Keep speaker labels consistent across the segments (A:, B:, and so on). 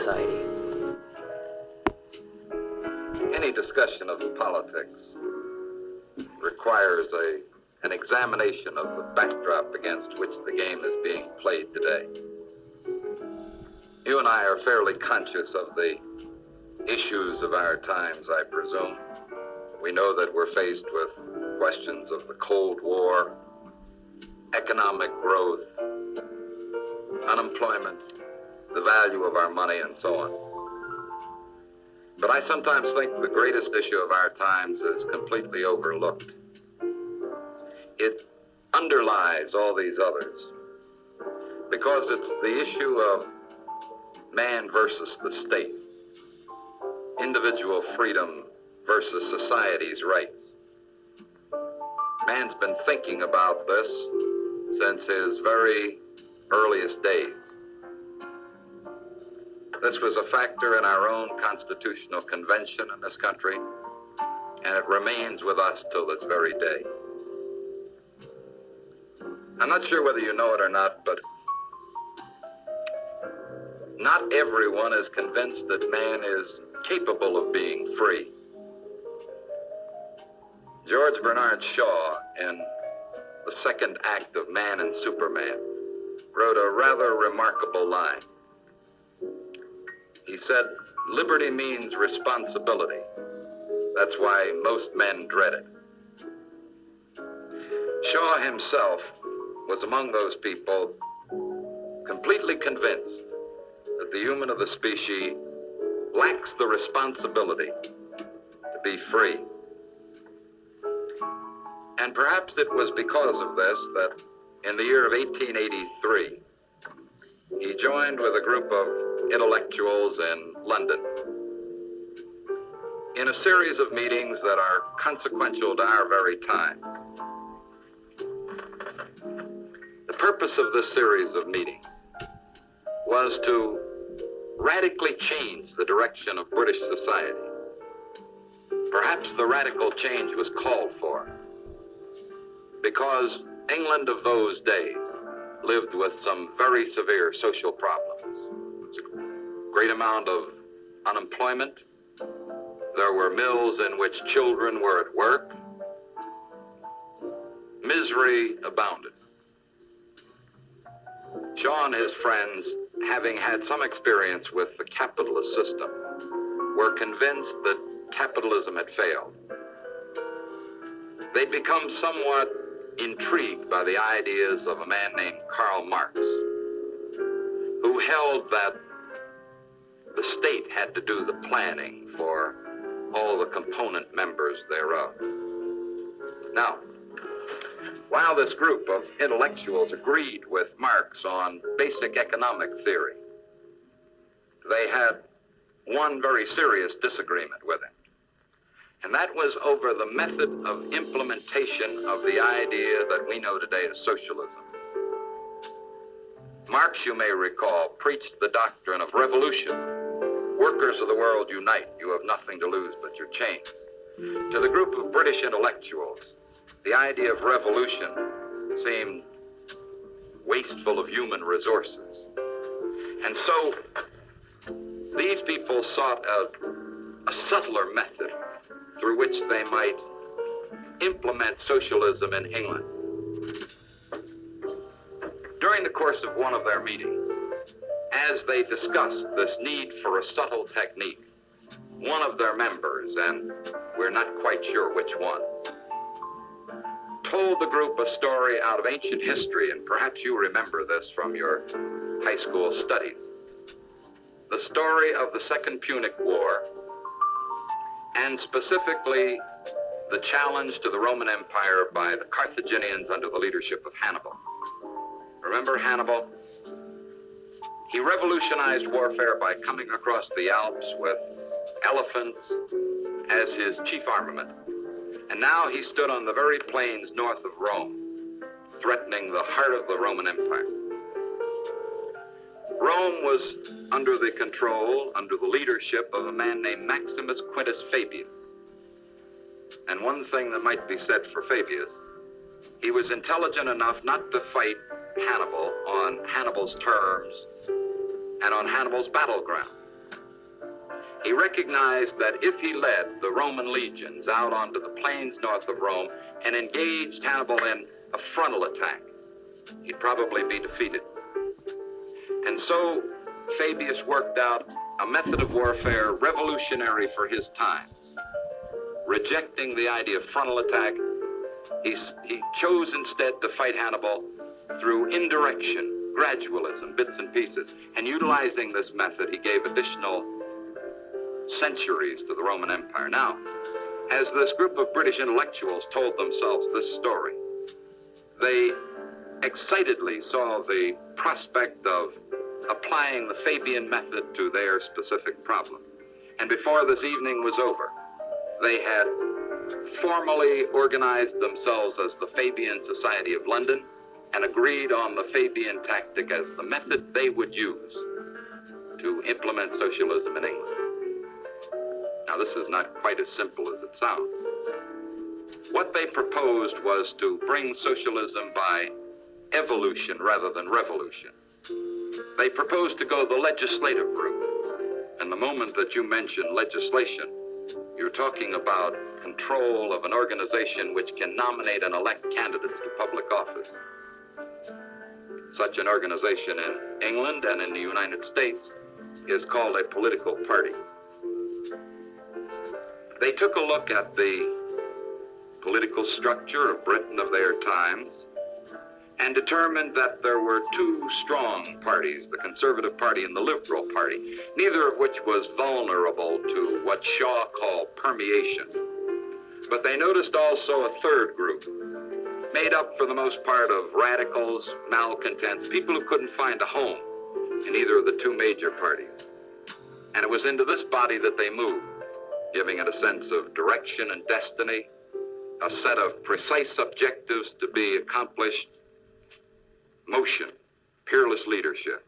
A: society.
B: Any discussion of politics requires an examination of the backdrop against which the game is being played today. You and I are fairly conscious of the issues of our times, I presume. We know that we're faced with questions of the Cold War, economic growth, unemployment, the value of our money, and so on. But I sometimes think the greatest issue of our times is completely overlooked. It underlies all these others because it's the issue of man versus the state, individual freedom versus society's rights. Man's been thinking about this since his very earliest days. This was a factor in our own constitutional convention in this country, and it remains with us till this very day. I'm not sure whether you know it or not, but not everyone is convinced that man is capable of being free. George Bernard Shaw, in the second act of Man and Superman, wrote a rather remarkable line. He said, "Liberty means responsibility. That's why most men dread it." Shaw himself was among those people completely convinced that the human of the species lacks the responsibility to be free. And perhaps it was because of this that in the year of 1883, he joined with a group of intellectuals in London in a series of meetings that are consequential to our very time. The purpose of this series of meetings was to radically change the direction of British society. Perhaps the radical change was called for because England of those days lived with some very severe social problems. Great amount of unemployment. There were mills in which children were at work. Misery abounded. Shaw and his friends, having had some experience with the capitalist system, were convinced that capitalism had failed. They'd become somewhat intrigued by the ideas of a man named Karl Marx, who held that the state had to do the planning for all the component members thereof. Now, while this group of intellectuals agreed with Marx on basic economic theory, they had one very serious disagreement with him. And that was over the method of implementation of the idea that we know today as socialism. Marx, you may recall, preached the doctrine of revolution. Workers of the world unite. You have nothing to lose but your chains. To the group of British intellectuals, the idea of revolution seemed wasteful of human resources. And so these people sought out a subtler method through which they might implement socialism in England. During the course of one of their meetings, as they discussed this need for a subtle technique, one of their members, and we're not quite sure which one, told the group a story out of ancient history, and perhaps you remember this from your high school studies. The story of the Second Punic War, and specifically the challenge to the Roman Empire by the Carthaginians under the leadership of Hannibal. Remember Hannibal? He revolutionized warfare by coming across the Alps with elephants as his chief armament. And now he stood on the very plains north of Rome, threatening the heart of the Roman Empire. Rome was under the control, under the leadership of a man named Maximus Quintus Fabius. And one thing that might be said for Fabius, he was intelligent enough not to fight Hannibal on Hannibal's terms and on Hannibal's battleground. He recognized that if he led the Roman legions out onto the plains north of Rome and engaged Hannibal in a frontal attack, he'd probably be defeated. And so Fabius worked out a method of warfare revolutionary for his times. Rejecting the idea of frontal attack, he chose instead to fight Hannibal through indirection, gradualism, bits and pieces. And utilizing this method, he gave additional centuries to the Roman Empire. Now, as this group of British intellectuals told themselves this story, they excitedly saw the prospect of applying the Fabian method to their specific problem. And before this evening was over, they had formally organized themselves as the Fabian Society of London and agreed on the Fabian tactic as the method they would use to implement socialism in England. Now, this is not quite as simple as it sounds. What they proposed was to bring socialism by evolution rather than revolution. They proposed to go the legislative route. And the moment that you mention legislation, you're talking about control of an organization which can nominate and elect candidates to public office. Such an organization in England and in the United States is called a political party. They took a look at the political structure of Britain of their times and determined that there were two strong parties, the Conservative Party and the Liberal Party, neither of which was vulnerable to what Shaw called permeation. But they noticed also a third group, made up for the most part of radicals, malcontents, people who couldn't find a home in either of the two major parties. And it was into this body that they moved, giving it a sense of direction and destiny, a set of precise objectives to be accomplished, motion, peerless leadership.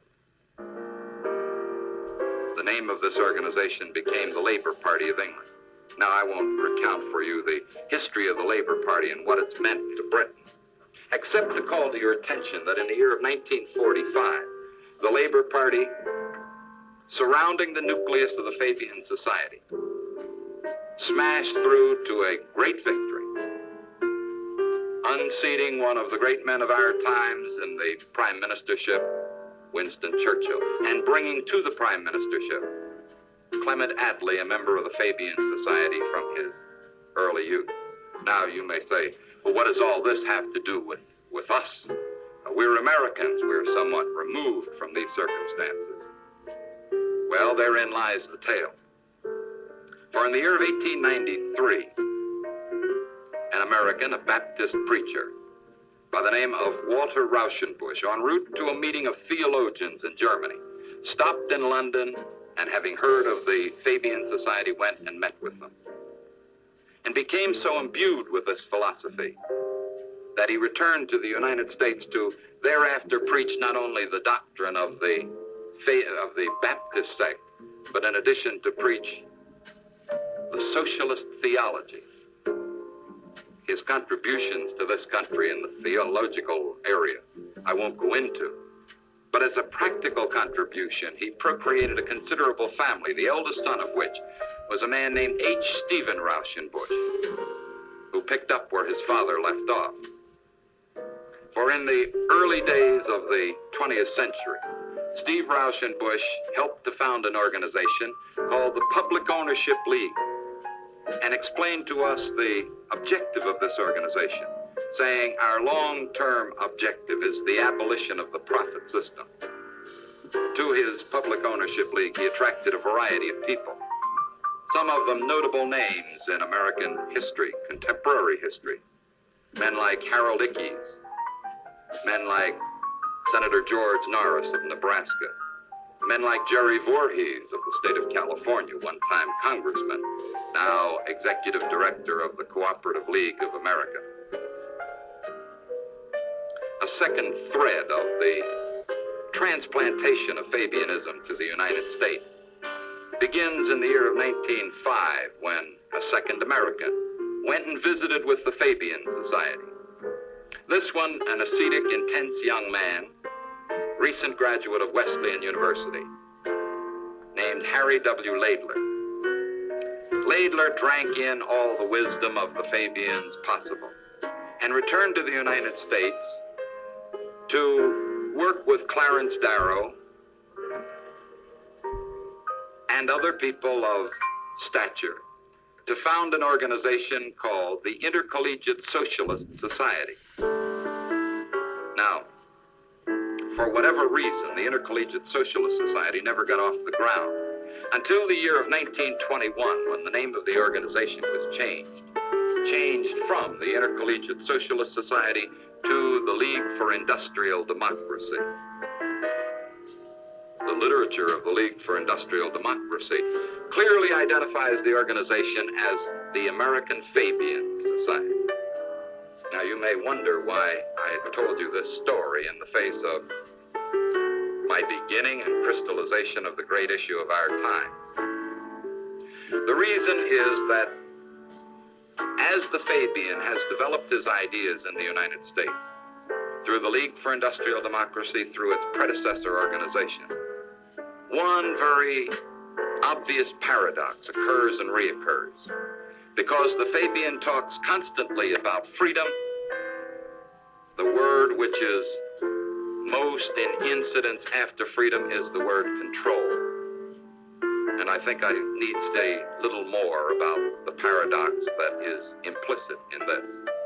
B: The name of this organization became the Labour Party of England. Now, I won't recount for you the history of the Labour Party and what it's meant to Britain, except to call to your attention that in the year of 1945, the Labour Party, surrounding the nucleus of the Fabian Society, smashed through to a great victory, unseating one of the great men of our times in the prime ministership, Winston Churchill, and bringing to the prime ministership Clement Attlee, a member of the Fabian Society from his early youth. Now, you may say, well, what does all this have to do with us? We're Americans. We're somewhat removed from these circumstances. Well, therein lies the tale. For in the year of 1893, an American, a Baptist preacher, by the name of Walter Rauschenbusch, en route to a meeting of theologians in Germany, stopped in London and, having heard of the Fabian Society, went and met with them, and became so imbued with this philosophy that he returned to the United States to thereafter preach not only the doctrine of the Baptist sect, but in addition to preach the socialist theology. His contributions to this country in the theological area I won't go into, but as a practical contribution, he procreated a considerable family, the eldest son of which was a man named H. Stephen Rauschenbusch, who picked up where his father left off. For in the early days of the 20th century, Steve Rauschenbusch helped to found an organization called the Public Ownership League, and explained to us the objective of this organization, saying our long-term objective is the abolition of the profit system. To his Public Ownership League, he attracted a variety of people, some of them notable names in American history, contemporary history, men like Harold Ickes, men like Senator George Norris of Nebraska, men like Jerry Voorhees of the state of California, one-time congressman, now executive director of the Cooperative League of America. A second thread of the transplantation of Fabianism to the United States begins in the year of 1905, when a second American went and visited with the Fabian Society. This one, an ascetic, intense young man, recent graduate of Wesleyan University, named Harry W. Laidler. Laidler drank in all the wisdom of the Fabians possible and returned to the United States to work with Clarence Darrow and other people of stature to found an organization called the Intercollegiate Socialist Society. Now, for whatever reason, the Intercollegiate Socialist Society never got off the ground until the year of 1921, when the name of the organization was changed from the Intercollegiate Socialist Society to the League for Industrial Democracy. The literature of the League for Industrial Democracy clearly identifies the organization as the American Fabian Society. Now, you may wonder why I told you this story in the face of my beginning and crystallization of the great issue of our time. The reason is that as the Fabian has developed his ideas in the United States, through the League for Industrial Democracy, through its predecessor organization, one very obvious paradox occurs and reoccurs. Because the Fabian talks constantly about freedom, the word which is most in incidence after freedom is the word control. And I think I need to say a little more about the paradox that is implicit in this.